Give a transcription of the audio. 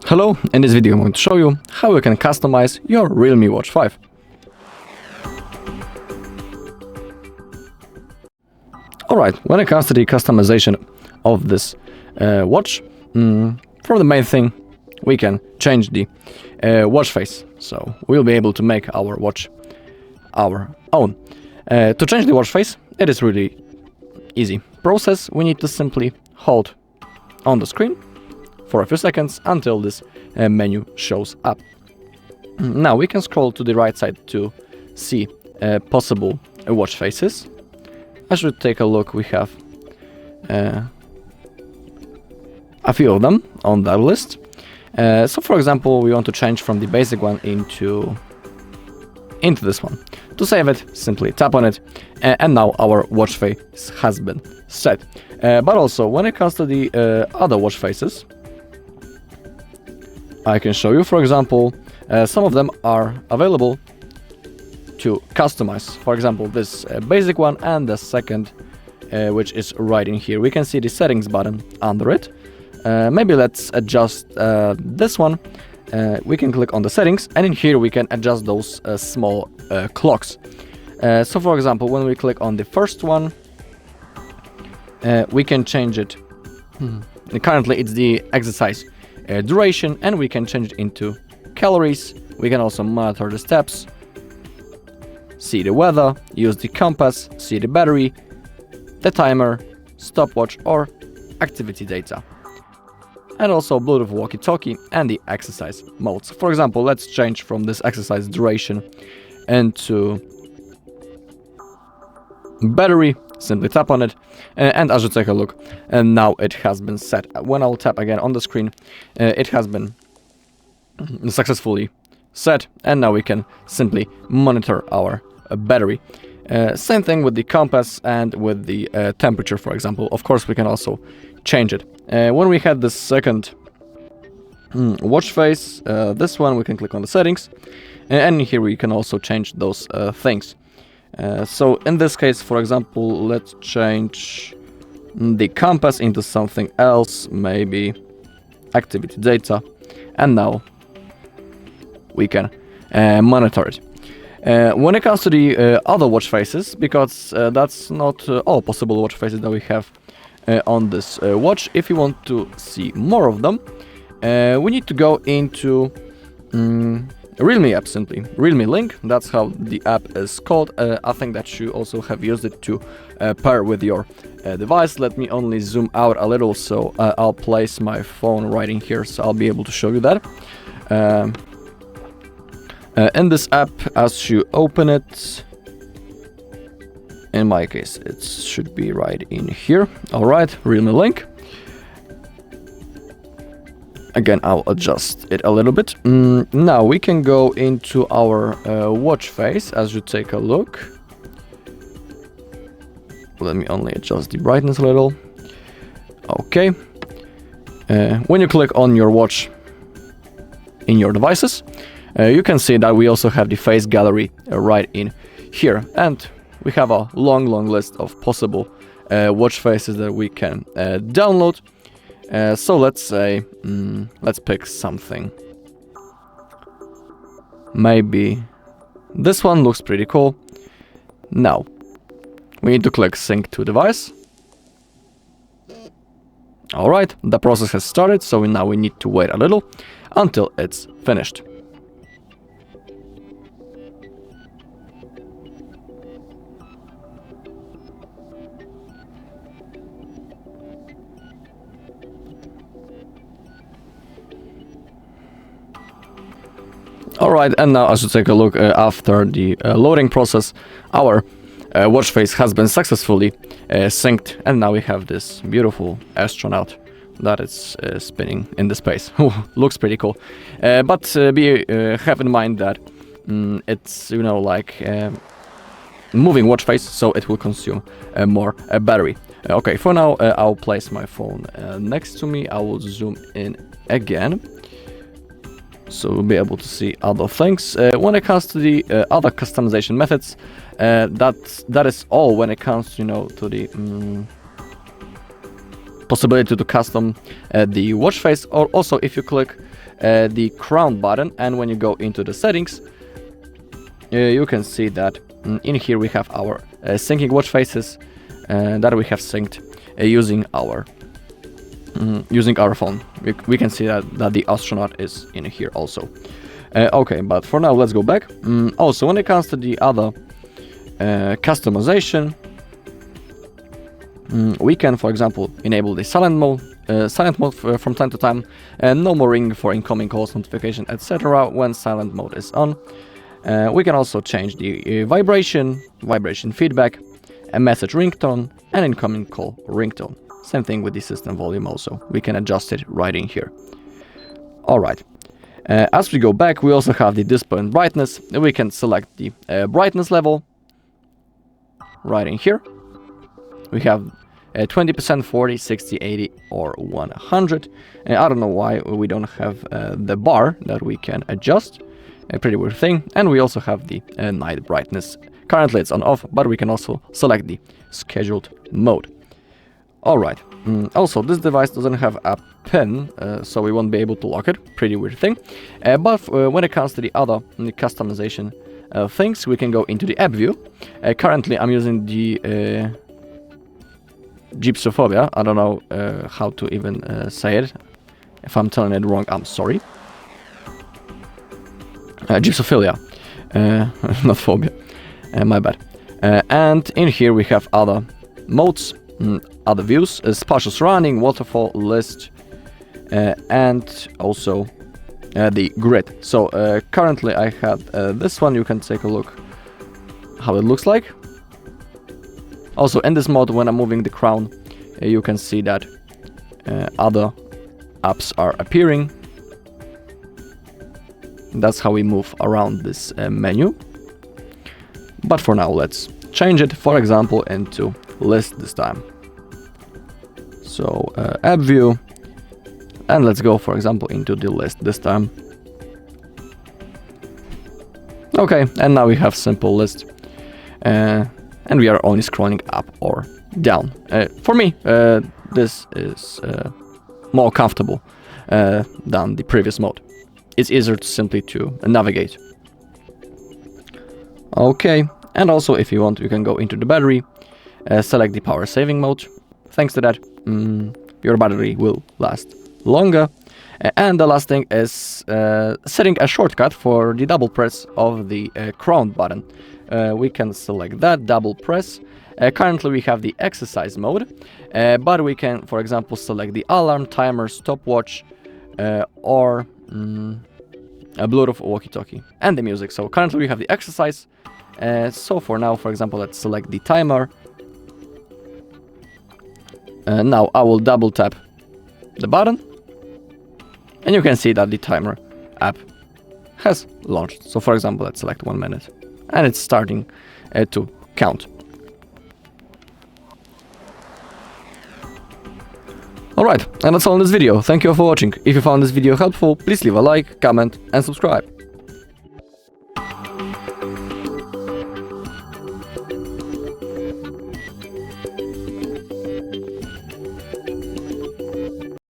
Hello, in this video I'm going to show you how you can customize your REALME Watch 5. Alright, when it comes to the customization of this watch, for the main thing, we can change the watch face. So we'll be able to make our watch our own. To change the watch face, it is really easy process. We need to simply hold on the screen for a few seconds until this menu shows up. Now we can scroll to the right side to see possible watch faces. As you take a look, we have a few of them on that list. So for example, we want to change from the basic one into this one. To save it, simply tap on it, and now our watch face has been set. But also, when it comes to the other watch faces, I can show you, for example, some of them are available to customize. For example, this basic one and the second, which is right in here. We can see the settings button under it. Maybe let's adjust this one. We can click on the settings, and in here we can adjust those small clocks. So for example, when we click on the first one, we can change it. Currently it's the exercise duration, and we can change it into calories. We can also monitor the steps, see the weather, use the compass, see the battery, the timer, stopwatch or activity data, and also Bluetooth walkie-talkie and the exercise modes. For example, let's change from this exercise duration into battery. Simply tap on it, and as you take a look, and now it has been set. When I'll tap again on the screen, it has been successfully set, and now we can simply monitor our battery. Same thing with the compass and with the temperature, for example. Of course, we can also change it. When we had the second watch face, this one, we can click on the settings, and here we can also change those things. So in this case, for example, let's change the compass into something else, maybe activity data, and now we can monitor it. When it comes to the other watch faces, because that's not all possible watch faces that we have on this watch, if you want to see more of them, we need to go into REALME app, simply REALME Link. That's how the app is called. I think that you also have used it to pair with your device. Let me only zoom out a little, so I'll place my phone right in here, so I'll be able to show you that. In this app, as you open it, in my case it should be right in here. Alright, REALME Link. Again, I'll adjust it a little bit. Now we can go into our watch face. As you take a look, let me only adjust the brightness a little. Okay. When you click on your watch in your devices, you can see that we also have the face gallery right in here, and we have a long list of possible watch faces that we can download. So let's say, let's pick something. Maybe this one looks pretty cool. Now, we need to click sync to device. Alright, the process has started, so now we need to wait a little until it's finished. Alright, and now as you take a look, after the loading process, our watch face has been successfully synced, and now we have this beautiful astronaut that is spinning in the space. Looks pretty cool. But have in mind that it's, you know, like moving watch face, so it will consume more battery. Okay, for now, I'll place my phone next to me. I will zoom in again, so we'll be able to see other things. When it comes to the other customization methods, that is all when it comes, you know, to the possibility to custom the watch face. Or also, if you click the crown button, and when you go into the settings, you can see that in here we have our syncing watch faces that we have synced using our phone. We can see that the astronaut is in here also. Okay, but for now let's go back. Also, when it comes to the other customization, we can, for example, enable the silent mode from time to time, and no more ring for incoming calls, notification, etc. when silent mode is on. We can also change the vibration feedback, a message ringtone, and incoming call ringtone. Same thing with the system volume also. We can adjust it right in here. Alright. As we go back, we also have the display and brightness. We can select the brightness level right in here. We have 20%, 40, 60, 80, or 100. I don't know why we don't have the bar that we can adjust. A pretty weird thing. And we also have the night brightness. Currently it's on off, but we can also select the scheduled mode. Alright. Also, this device doesn't have a pin, so we won't be able to lock it. Pretty weird thing. But when it comes to the other customization things, we can go into the app view. Currently I'm using the Gypsophobia. I don't know how to even say it. If I'm telling it wrong, I'm sorry. Gypsophilia, not phobia. My bad. And in here we have other modes, other views, spatial surrounding, waterfall, list, and also the grid. So currently I have this one. You can take a look how it looks like. Also in this mode, when I'm moving the crown, you can see that other apps are appearing. That's how we move around this menu. But for now, let's change it, for example, into list this time. So app view, and let's go, for example, into the list this time. Okay, and now we have simple list, and we are only scrolling up or down. For me, this is more comfortable than the previous mode. It's easier to simply to navigate. Okay, and also if you want, you can go into the battery, select the power saving mode. Thanks to that, your battery will last longer. And the last thing is setting a shortcut for the double press of the crown button. We can select that, double press. Currently we have the exercise mode, but we can, for example, select the alarm, timer, stopwatch, or a Bluetooth walkie-talkie, and the music. So currently we have the exercise. So for now, for example, let's select the timer. Now I will double tap the button, and you can see that the timer app has launched. So for example, let's select 1 minute, and it's starting to count. Alright, and that's all in this video. Thank you all for watching. If you found this video helpful, please leave a like, comment, and subscribe.